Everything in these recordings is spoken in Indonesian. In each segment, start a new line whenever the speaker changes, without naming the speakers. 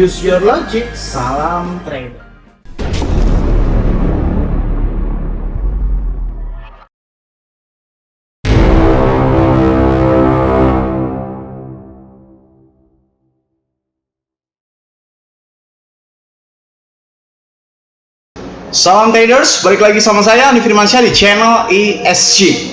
Use your logic. Salam trader.
Salam traders, balik lagi sama saya Andi Firmansyah di channel ESG.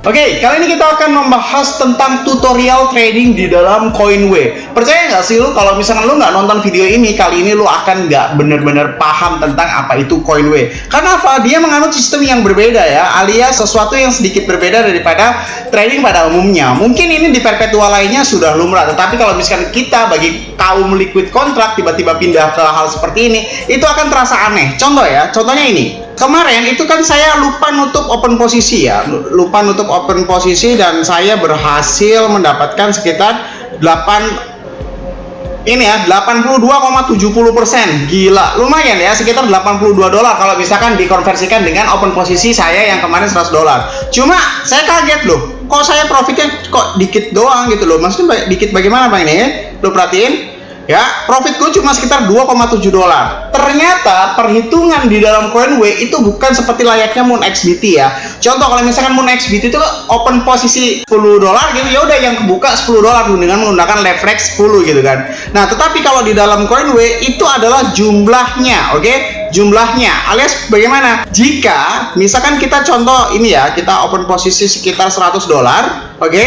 Oke, kali ini kita akan membahas tentang tutorial trading di dalam Coinway. Percaya nggak sih lu kalau misalkan lu nggak nonton video ini, kali ini lu akan nggak bener-bener paham tentang apa itu Coinway. Karena apa? Dia menganut sistem yang berbeda ya, alias sesuatu yang sedikit berbeda daripada trading pada umumnya. Mungkin ini di perpetual lainnya sudah lumrah, tetapi kalau misalkan kita bagi kaum liquid kontrak tiba-tiba pindah ke hal seperti ini, itu akan terasa aneh. Contoh ya, contohnya ini. Kemarin itu kan saya lupa nutup open posisi ya, lupa nutup open posisi dan saya berhasil mendapatkan sekitar 82,70%. Gila, lumayan ya, sekitar 82 dolar kalau misalkan dikonversikan dengan open posisi saya yang kemarin 100 dolar. Cuma saya kaget loh, kok saya profitnya kok dikit doang gitu loh. Maksudnya dikit bagaimana Bang ini? Lo perhatiin ya, profitku cuma sekitar 2,7 dolar. Ternyata perhitungan di dalam Coinway itu bukan seperti layaknya MoonXBT ya. Contoh kalau misalkan MoonXBT itu open posisi 10 dolar gitu, ya udah yang kebuka 10 dolar dengan menggunakan leverage 10 gitu kan. Nah, tetapi kalau di dalam Coinway itu adalah jumlahnya, oke? Jumlahnya alias bagaimana? Jika misalkan kita contoh ini ya, kita open posisi sekitar 100 dolar, oke?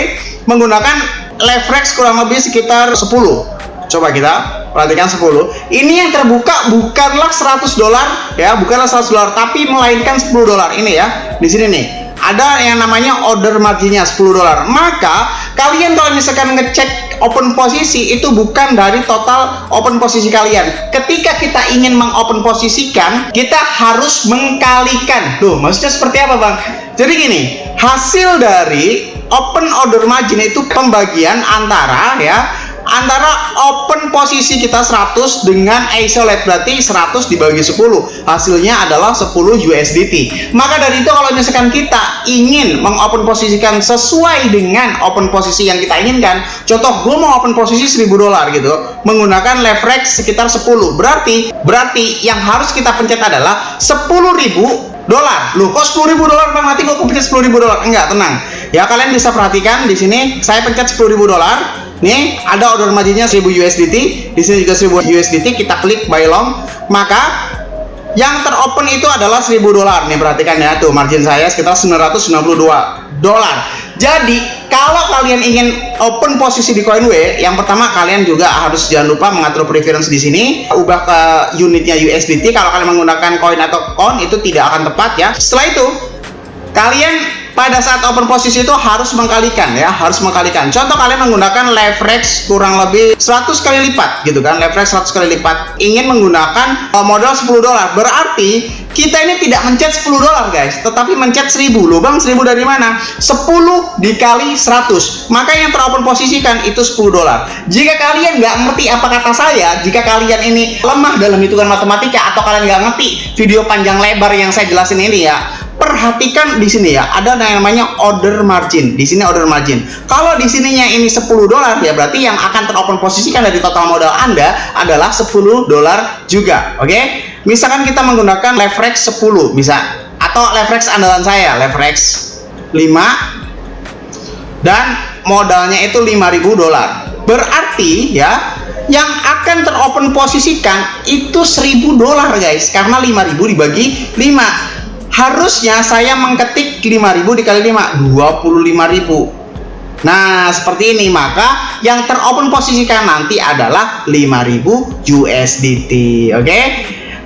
Menggunakan leverage kurang lebih sekitar 10. Coba kita perhatikan 10. Ini yang terbuka bukanlah 100 dolar ya, bukanlah 100 dolar, tapi melainkan 10 dolar. Ini ya, di sini nih ada yang namanya order marginnya 10 dolar. Maka kalian kalau misalkan ngecek open posisi itu bukan dari total open posisi kalian. Ketika kita ingin mengopen posisikan, kita harus mengkalikan. Loh, maksudnya seperti apa Bang? Jadi gini, hasil dari open order margin itu pembagian antara open posisi kita 100 dengan isolate, berarti 100 dibagi 10, hasilnya adalah 10 USDT. Maka dari itu kalau misalkan kita ingin mengopen posisikan sesuai dengan open posisi yang kita inginkan, contoh gue mau open posisi 1000 dolar gitu menggunakan leverage sekitar 10, berarti yang harus kita pencet adalah 10.000 dolar. Loh, kok 10.000 dolar Bang? Nanti gue pencet 10.000 dolar. Enggak, tenang ya, kalian bisa perhatikan di sini saya pencet 10.000 dolar. Nih ada order marginnya 1000 USDT, di sini juga 1000 USDT. Kita klik buy long, maka yang teropen itu adalah 1000 dolar. Nih perhatikan ya, tuh margin saya sekitar 992 dolar. Jadi kalau kalian ingin open posisi di Coinway, yang pertama kalian juga harus jangan lupa mengatur preference di sini, ubah ke unitnya USDT. Kalau kalian menggunakan koin atau kon itu tidak akan tepat ya. Setelah itu kalian pada saat open posisi itu harus mengkalikan ya, harus mengkalikan. Contoh kalian menggunakan leverage kurang lebih 100 kali lipat gitu kan, leverage 100 kali lipat, ingin menggunakan modal 10 dolar, berarti kita ini tidak mencet 10 dolar guys, tetapi mencet 1000. Loh Bang, 1000 dari mana? 10 dikali 100, maka yang teropen posisikan itu 10 dolar. Jika kalian nggak ngerti apa kata saya, jika kalian ini lemah dalam hitungan matematika atau kalian nggak ngerti video panjang lebar yang saya jelasin ini ya, perhatikan di sini ya, ada yang namanya order margin. Di sini order margin. Kalau di sininya ini 10 dolar ya, berarti yang akan teropen posisikan dari total modal Anda adalah 10 dolar juga. Oke? Misalkan kita menggunakan leverage 10 bisa, atau leverage andalan saya, leverage 5 dan modalnya itu 5.000 dolar. Berarti ya, yang akan teropen posisikan itu 1000 dolar guys, karena 5.000 dibagi 5. Harusnya saya mengketik 5.000 dikali 5, 25.000. Nah, seperti ini. Maka yang teropen posisikan nanti adalah 5.000 USDT. Oke?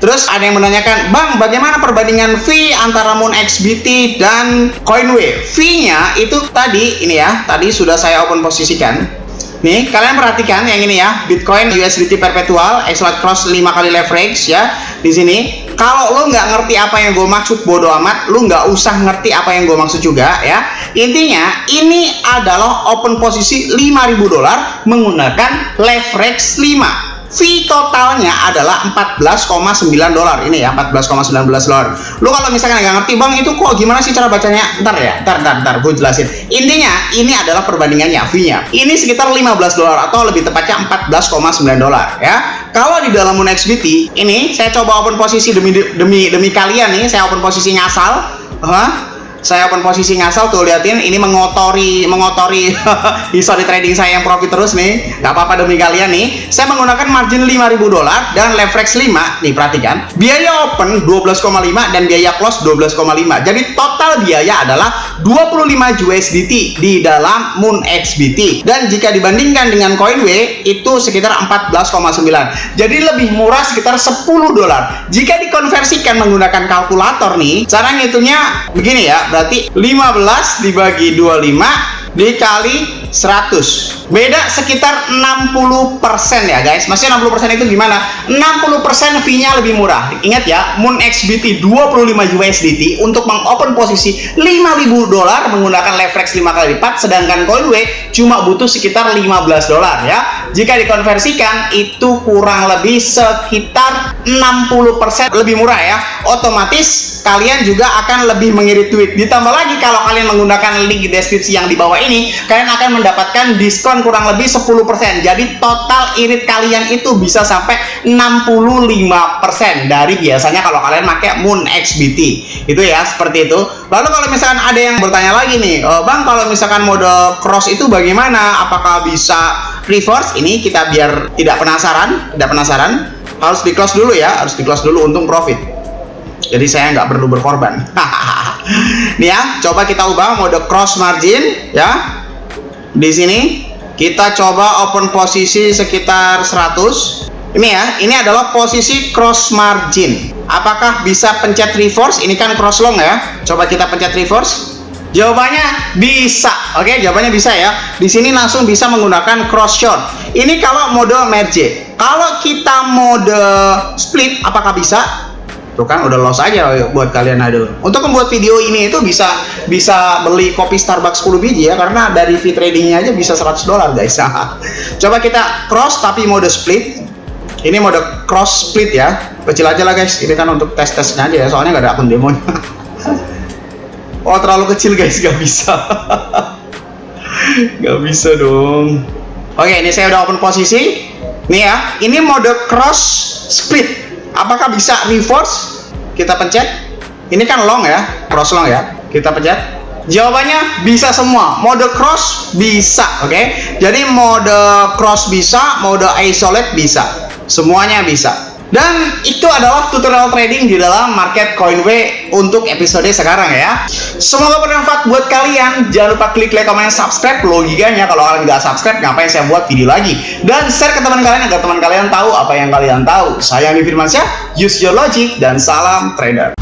Terus ada yang menanyakan, Bang, bagaimana perbandingan fee antara MoonXBT dan Coinway? Fee-nya itu tadi ini ya, tadi sudah saya open posisikan. Nih, kalian perhatikan yang ini ya, Bitcoin USDT perpetual, isolate cross 5 kali leverage ya. Di sini, kalau lo nggak ngerti apa yang gue maksud, bodo amat, lo nggak usah ngerti apa yang gue maksud juga ya. Intinya, ini adalah open posisi 5.000 dolar menggunakan leverage 5. fee totalnya adalah 14,9 dolar. Ini ya, 14,19 dolar. Lu kalau misalkan nggak ngerti, Bang, itu kok gimana sih cara bacanya? Ntar, gue jelasin. Intinya, ini adalah perbandingannya, fee-nya. Ini sekitar 15 dolar atau lebih tepatnya 14,9 dolar ya. Kalau di dalam Moon XBT, ini saya coba open posisi demi kalian nih, saya open posisi ngasal. Saya open posisi ngasal tuh, liatin ini mengotori history trading saya yang profit terus nih. Nggak apa-apa demi kalian nih. Saya menggunakan margin 5.000 dolar dan leverage 5. Nih perhatikan, biaya open 12,5 dan biaya close 12,5. Jadi total biaya adalah 25 USDT di dalam Moon XBT. Dan jika dibandingkan dengan CoinWay itu sekitar 14,9. Jadi lebih murah sekitar 10 dolar. Jika dikonversikan menggunakan kalkulator nih, cara ngitungnya begini ya. Berarti 15 dibagi 25 dikali 100. Beda sekitar 60% ya guys. Maksudnya 60% itu gimana? 60% fee-nya lebih murah. Ingat ya, Moon XBT 25 USDT untuk mengopen posisi 5.000 dolar menggunakan leverage 5 kali lipat, sedangkan CoinWay cuma butuh sekitar 15 dolar ya. Jika dikonversikan itu kurang lebih sekitar 60% lebih murah ya. Otomatis kalian juga akan lebih mengirit duit. Ditambah lagi kalau kalian menggunakan link di deskripsi yang di bawah ini, kalian akan mendapatkan diskon kurang lebih 10%. Jadi total irit kalian itu bisa sampai 65% dari biasanya kalau kalian pakai Moon XBT. Itu ya, seperti itu. Lalu kalau misalkan ada yang bertanya lagi nih, Bang, kalau misalkan mode cross itu bagaimana? Apakah bisa reverse? Ini kita biar tidak penasaran, harus di close dulu ya, untung profit. Jadi saya nggak perlu berkorban. Nih ya, coba kita ubah mode cross margin ya. Di sini kita coba open posisi sekitar 100. Ini ya, ini adalah posisi cross margin. Apakah bisa pencet reverse? Ini kan cross long ya. Coba kita pencet reverse. Jawabannya bisa. Oke, jawabannya bisa ya. Di sini langsung bisa menggunakan cross short. Ini kalau mode merge. Kalau kita mode split, apakah bisa? Tuh kan udah loss aja buat kalian. Aduh. Untuk membuat video ini itu bisa beli kopi Starbucks 10 biji ya, karena dari fee tradingnya aja bisa 100 dolar guys. Coba kita cross tapi mode split. Ini mode cross split ya. Kecil aja lah guys. Ini kan untuk tes-tesnya aja ya, soalnya nggak ada akun demonya. Oh terlalu kecil guys, nggak bisa. Nggak bisa dong. Oke, ini saya udah open posisi. Nih ya, ini mode cross split. Apakah bisa reverse? Kita pencet. Ini kan long ya, cross long ya. Kita pencet. Jawabannya bisa semua. Mode cross bisa, oke? Jadi mode cross bisa, mode isolate bisa. Semuanya bisa. Dan itu adalah tutorial trading di dalam market CoinWay untuk episode sekarang ya. Semoga bermanfaat buat kalian. Jangan lupa klik like, comment, subscribe. Logikanya kalau kalian nggak subscribe, ngapain saya buat video lagi? Dan share ke teman kalian agar teman kalian tahu apa yang kalian tahu. Saya Andi Firmansyah, use your logic, dan salam trader.